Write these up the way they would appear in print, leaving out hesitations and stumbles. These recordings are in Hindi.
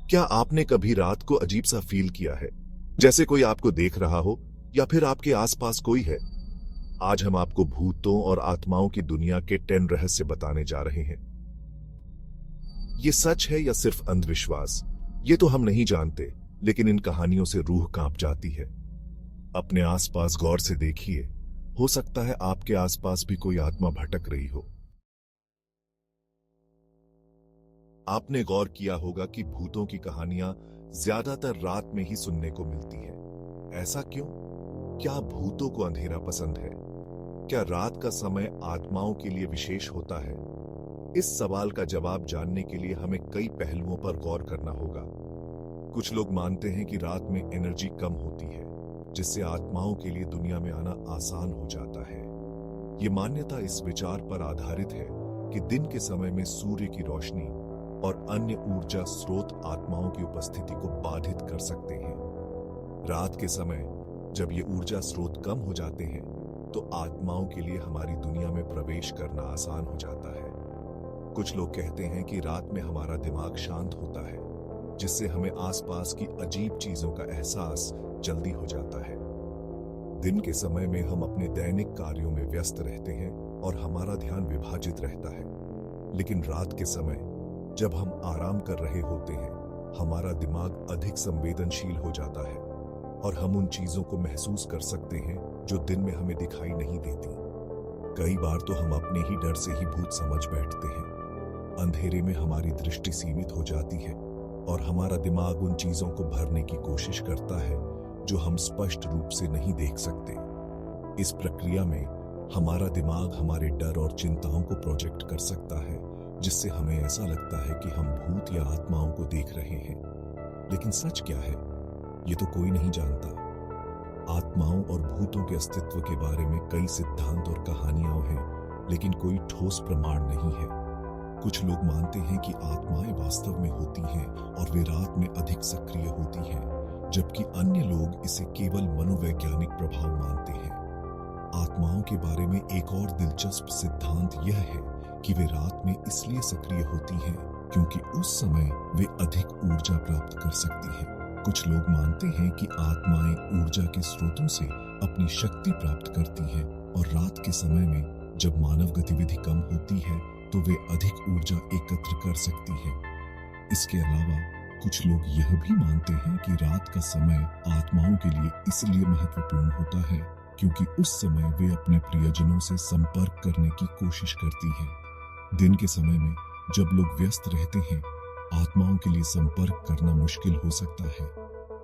क्या आपने कभी रात को अजीब सा फील किया है, जैसे कोई आपको देख रहा हो या फिर आपके आसपास कोई है? आज हम आपको भूतों और आत्माओं की दुनिया के 10 रहस्य बताने जा रहे हैं। ये सच है या सिर्फ अंधविश्वास, ये तो हम नहीं जानते, लेकिन इन कहानियों से रूह कांप जाती है। अपने आसपास गौर से देखिए, हो सकता है आपके आसपास भी कोई आत्मा भटक रही हो। आपने गौर किया होगा कि भूतों की कहानियां ज्यादातर रात में ही सुनने को मिलती हैं। ऐसा क्यों? क्या भूतों को अंधेरा पसंद है? क्या रात का समय आत्माओं के लिए विशेष होता है? इस सवाल का जवाब जानने के लिए हमें कई पहलुओं पर गौर करना होगा। कुछ लोग मानते हैं कि रात में एनर्जी कम होती है, जिससे आत्माओं के लिए दुनिया में आना आसान हो जाता है। ये मान्यता इस विचार पर आधारित है कि दिन के समय में सूर्य की रोशनी और अन्य ऊर्जा स्रोत आत्माओं की उपस्थिति को बाधित कर सकते हैं। रात के समय जब ये ऊर्जा स्रोत कम हो जाते हैं, तो आत्माओं के लिए हमारी दुनिया में प्रवेश करना आसान हो जाता है। कुछ लोग कहते हैं कि रात में हमारा दिमाग शांत होता है, जिससे हमें आसपास की अजीब चीजों का एहसास जल्दी हो जाता है। दिन के समय में हम अपने दैनिक कार्यों में व्यस्त रहते हैं और हमारा ध्यान विभाजित रहता है, लेकिन रात के समय जब हम आराम कर रहे होते हैं, हमारा दिमाग अधिक संवेदनशील हो जाता है और हम उन चीजों को महसूस कर सकते हैं जो दिन में हमें दिखाई नहीं देती। कई बार तो हम अपने ही डर से ही भूत समझ बैठते हैं। अंधेरे में हमारी दृष्टि सीमित हो जाती है और हमारा दिमाग उन चीजों को भरने की कोशिश करता है जो हम स्पष्ट रूप से नहीं देख सकते। इस प्रक्रिया में हमारा दिमाग हमारे डर और चिंताओं को प्रोजेक्ट कर सकता है, जिससे हमें ऐसा लगता है कि हम भूत या आत्माओं को देख रहे हैं। लेकिन सच क्या है, ये तो कोई नहीं जानता। आत्माओं और भूतों के अस्तित्व के बारे में कई सिद्धांत और कहानियां हैं, लेकिन कोई ठोस प्रमाण नहीं है। कुछ लोग मानते हैं कि आत्माएं वास्तव में होती हैं और वे रात में अधिक सक्रिय होती हैं, जबकि अन्य लोग इसे केवल मनोवैज्ञानिक प्रभाव मानते हैं। आत्माओं के बारे में एक और दिलचस्प सिद्धांत यह है कि वे रात में इसलिए सक्रिय होती हैं क्योंकि उस समय वे अधिक ऊर्जा प्राप्त कर सकती हैं। कुछ लोग मानते हैं कि आत्माएं ऊर्जा के स्रोतों से अपनी शक्ति प्राप्त करती हैं और रात के समय में जब मानव गतिविधि कम होती है तो वे अधिक ऊर्जा एकत्र कर सकती हैं। इसके अलावा कुछ लोग यह भी मानते हैं कि रात का समय आत्माओं के लिए इसलिए महत्वपूर्ण होता है क्योंकि उस समय वे अपने प्रियजनों से संपर्क करने की कोशिश करती हैं। दिन के समय में जब लोग व्यस्त रहते हैं, आत्माओं के लिए संपर्क करना मुश्किल हो सकता है,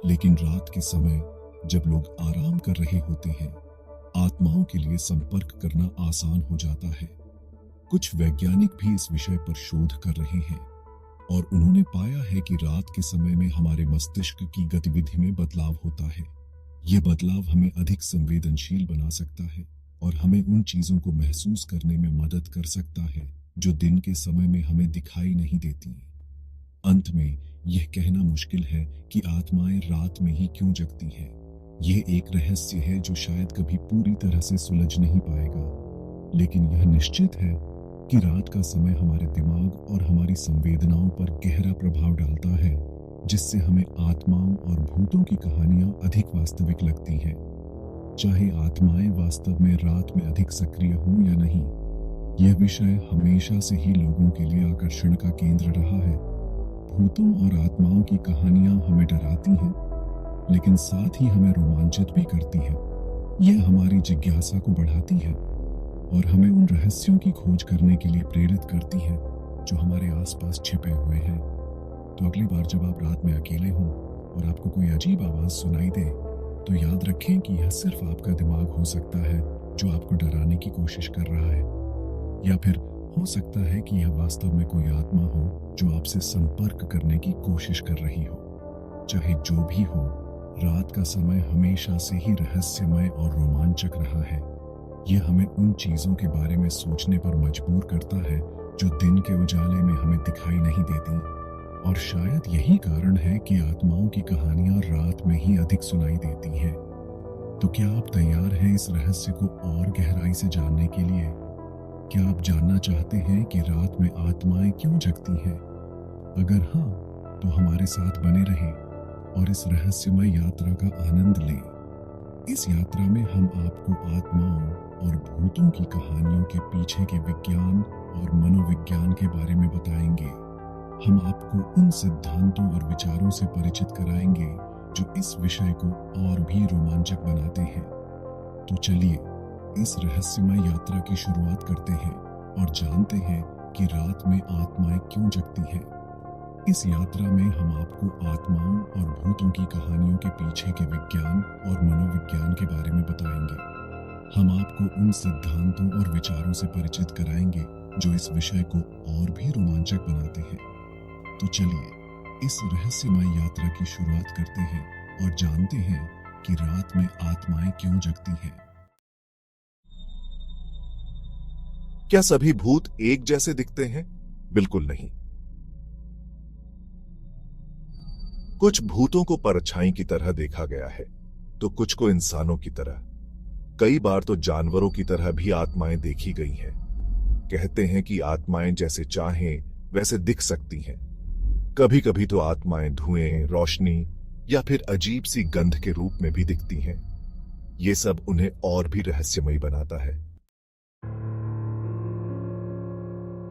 लेकिन रात के समय जब लोग आराम कर रहे होते हैं, आत्माओं के लिए संपर्क करना आसान हो जाता है। कुछ वैज्ञानिक भी इस विषय पर शोध कर रहे हैं और उन्होंने पाया है कि रात के समय में हमारे मस्तिष्क की गतिविधि में बदलाव होता है। यह बदलाव हमें अधिक संवेदनशील बना सकता है और हमें उन चीजों को महसूस करने में मदद कर सकता है जो दिन के समय में हमें दिखाई नहीं देती। अंत में यह कहना मुश्किल है कि आत्माएं रात में ही क्यों जगती हैं। यह एक रहस्य है जो शायद कभी पूरी तरह से सुलझ नहीं पाएगा, लेकिन यह निश्चित है कि रात का समय हमारे दिमाग और हमारी संवेदनाओं पर गहरा प्रभाव डालता है, जिससे हमें आत्माओं और भूतों की कहानियां अधिक वास्तविक लगती हैं। चाहे आत्माएं वास्तव में रात में अधिक सक्रिय हों या नहीं, यह विषय हमेशा से ही लोगों के लिए आकर्षण का केंद्र रहा है। भूतों और आत्माओं की कहानियां हमें डराती हैं, लेकिन साथ ही हमें रोमांचित भी करती हैं। यह हमारी जिज्ञासा को बढ़ाती है और हमें उन रहस्यों की खोज करने के लिए प्रेरित करती है जो हमारे आसपास छिपे हुए हैं। तो अगली बार जब आप रात में अकेले हों और आपको कोई अजीब आवाज सुनाई दे, तो याद रखें कि यह सिर्फ आपका दिमाग हो सकता है जो आपको डराने की कोशिश कर रहा है, या फिर हो सकता है कि यह वास्तव में कोई आत्मा हो जो आपसे संपर्क करने की कोशिश कर रही हो। चाहे जो भी हो, रात का समय हमेशा से ही रहस्यमय और रोमांचक रहा है। यह हमें उन चीजों के बारे में सोचने पर मजबूर करता है जो दिन के उजाले में हमें दिखाई नहीं देती, और शायद यही कारण है कि आत्माओं की कहानियां रात में ही अधिक सुनाई देती हैं। तो क्या आप तैयार हैं इस रहस्य को और गहराई से जानने के लिए? क्या आप जानना चाहते हैं कि रात में आत्माएं क्यों जगती हैं? अगर हाँ, तो हमारे साथ बने रहें और इस रहस्यमय यात्रा का आनंद लें। इस यात्रा में हम आपको आत्माओं और भूतों की कहानियों के पीछे के विज्ञान और मनोविज्ञान के बारे में बताएंगे। हम आपको उन सिद्धांतों और विचारों से परिचित कराएंगे जो इस विषय को और भी रोमांचक बनाते हैं। तो चलिए इस रहस्यमय यात्रा की शुरुआत करते हैं और जानते हैं कि रात में आत्माएं क्यों जगती हैं। इस यात्रा में हम आपको आत्माओं और भूतों की कहानियों के पीछे के विज्ञान और मनोविज्ञान के बारे में बताएंगे। हम आपको उन सिद्धांतों और विचारों से परिचित कराएंगे जो इस विषय को और भी रोमांचक बनाते हैं। तो चलिए इस रहस्यमय यात्रा की शुरुआत करते हैं और जानते हैं कि रात में आत्माएं क्यों जगती हैं। क्या सभी भूत एक जैसे दिखते हैं? बिल्कुल नहीं। कुछ भूतों को परछाई की तरह देखा गया है, तो कुछ को इंसानों की तरह। कई बार तो जानवरों की तरह भी आत्माएं देखी गई हैं। कहते हैं कि आत्माएं जैसे चाहें वैसे दिख सकती हैं। कभी कभी तो आत्माएं धुएं, रोशनी या फिर अजीब सी गंध के रूप में भी दिखती हैं। ये सब उन्हें और भी रहस्यमयी बनाता है।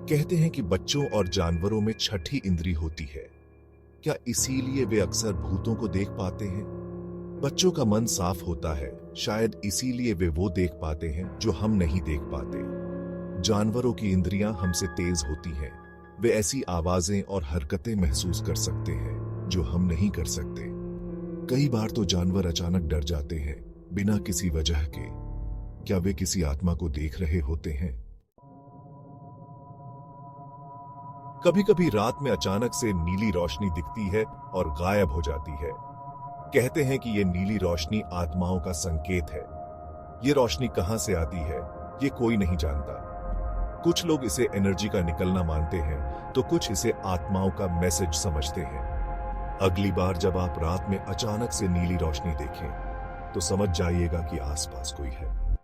कहते हैं कि बच्चों और जानवरों में छठी इंद्री होती है। क्या इसीलिए वे अक्सर भूतों को देख पाते हैं? बच्चों का मन साफ होता है, शायद इसीलिए वे वो देख पाते हैं जो हम नहीं देख पाते। जानवरों की इंद्रियां हमसे तेज होती हैं। वे ऐसी आवाजें और हरकतें महसूस कर सकते हैं जो हम नहीं कर सकते। कई बार तो जानवर अचानक डर जाते हैं बिना किसी वजह के। क्या वे किसी आत्मा को देख रहे होते हैं? कभी कभी रात में अचानक से नीली रोशनी दिखती है और गायब हो जाती है। कहते हैं कि यह नीली रोशनी आत्माओं का संकेत है। ये रोशनी कहां से आती है, ये कोई नहीं जानता। कुछ लोग इसे एनर्जी का निकलना मानते हैं, तो कुछ इसे आत्माओं का मैसेज समझते हैं। अगली बार जब आप रात में अचानक से नीली रोशनी देखें, तो समझ जाइएगा कि आसपास कोई है।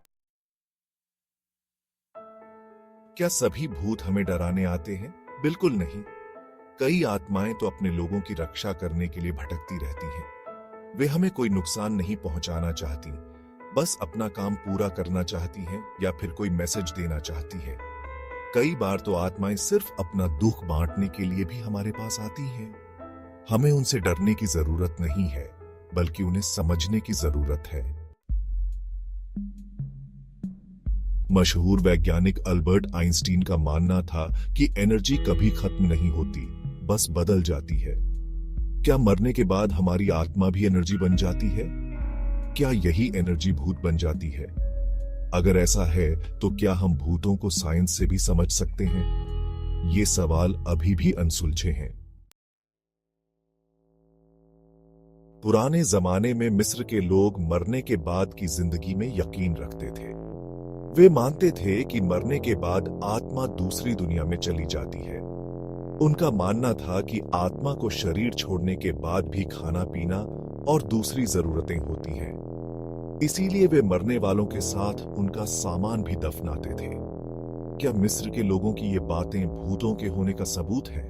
क्या सभी भूत हमें डराने आते हैं? बिल्कुल नहीं। कई आत्माएं तो अपने लोगों की रक्षा करने के लिए भटकती रहती हैं। वे हमें कोई नुकसान नहीं पहुंचाना चाहती, बस अपना काम पूरा करना चाहती हैं या फिर कोई मैसेज देना चाहती हैं। कई बार तो आत्माएं सिर्फ अपना दुख बांटने के लिए भी हमारे पास आती हैं। हमें उनसे डरने की जरूरत नहीं है, बल्कि उन्हें समझने की जरूरत है। मशहूर वैज्ञानिक अल्बर्ट आइंस्टीन का मानना था कि एनर्जी कभी खत्म नहीं होती, बस बदल जाती है। क्या मरने के बाद हमारी आत्मा भी एनर्जी बन जाती है? क्या यही एनर्जी भूत बन जाती है? अगर ऐसा है, तो क्या हम भूतों को साइंस से भी समझ सकते हैं? ये सवाल अभी भी अनसुलझे हैं। पुराने जमाने में मिस्र के लोग मरने के बाद की जिंदगी में यकीन रखते थे। वे मानते थे कि मरने के बाद आत्मा दूसरी दुनिया में चली जाती है। उनका मानना था कि आत्मा को शरीर छोड़ने के बाद भी खाना पीना और दूसरी जरूरतें होती हैं। इसीलिए वे मरने वालों के साथ उनका सामान भी दफनाते थे। क्या मिस्र के लोगों की ये बातें भूतों के होने का सबूत है?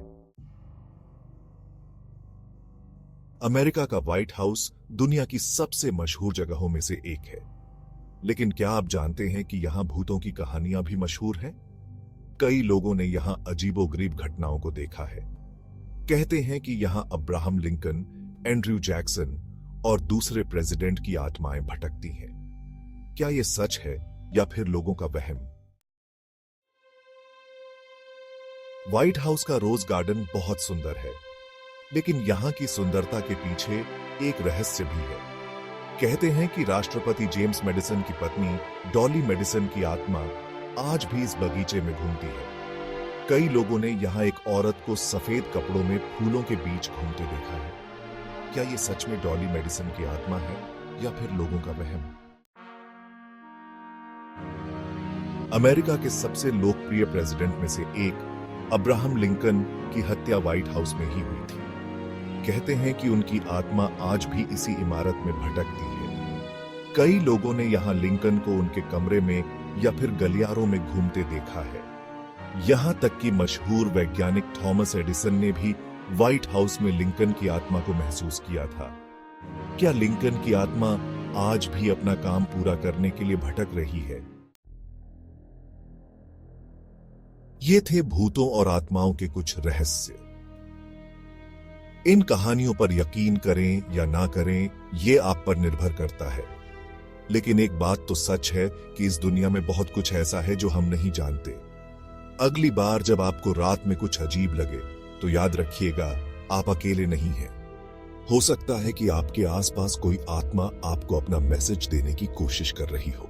अमेरिका का व्हाइट हाउस दुनिया की सबसे मशहूर जगहों में से एक है। लेकिन क्या आप जानते हैं कि यहां भूतों की कहानियां भी मशहूर हैं? कई लोगों ने यहां अजीबोगरीब घटनाओं को देखा है। कहते हैं कि यहां अब्राहम लिंकन, एंड्रयू जैक्सन और दूसरे प्रेसिडेंट की आत्माएं भटकती हैं। क्या यह सच है या फिर लोगों का वहम? व्हाइट हाउस का रोज गार्डन बहुत सुंदर है, लेकिन यहां की सुंदरता के पीछे एक रहस्य भी है। कहते हैं कि राष्ट्रपति जेम्स मेडिसन की पत्नी डॉली मेडिसन की आत्मा आज भी इस बगीचे में घूमती है। कई लोगों ने यहां एक औरत को सफेद कपड़ों में फूलों के बीच घूमते देखा है। क्या ये सच में डॉली मेडिसन की आत्मा है या फिर लोगों का वहम? अमेरिका के सबसे लोकप्रिय प्रेसिडेंट में से एक अब्राहम लिंकन की हत्या व्हाइट हाउस में ही हुई थी। कहते हैं कि उनकी आत्मा आज भी इसी इमारत में भटकती है। कई लोगों ने यहां लिंकन को उनके कमरे में या फिर गलियारों में घूमते देखा है। यहां तक कि मशहूर वैज्ञानिक थॉमस एडिसन ने भी व्हाइट हाउस में लिंकन की आत्मा को महसूस किया था। क्या लिंकन की आत्मा आज भी अपना काम पूरा करने के लिए भटक रही है? ये थे भूतों और आत्माओं के कुछ रहस्य। इन कहानियों पर यकीन करें या ना करें, ये आप पर निर्भर करता है। लेकिन एक बात तो सच है कि इस दुनिया में बहुत कुछ ऐसा है जो हम नहीं जानते। अगली बार जब आपको रात में कुछ अजीब लगे तो याद रखिएगा, आप अकेले नहीं हैं। हो सकता है कि आपके आसपास कोई आत्मा आपको अपना मैसेज देने की कोशिश कर रही हो।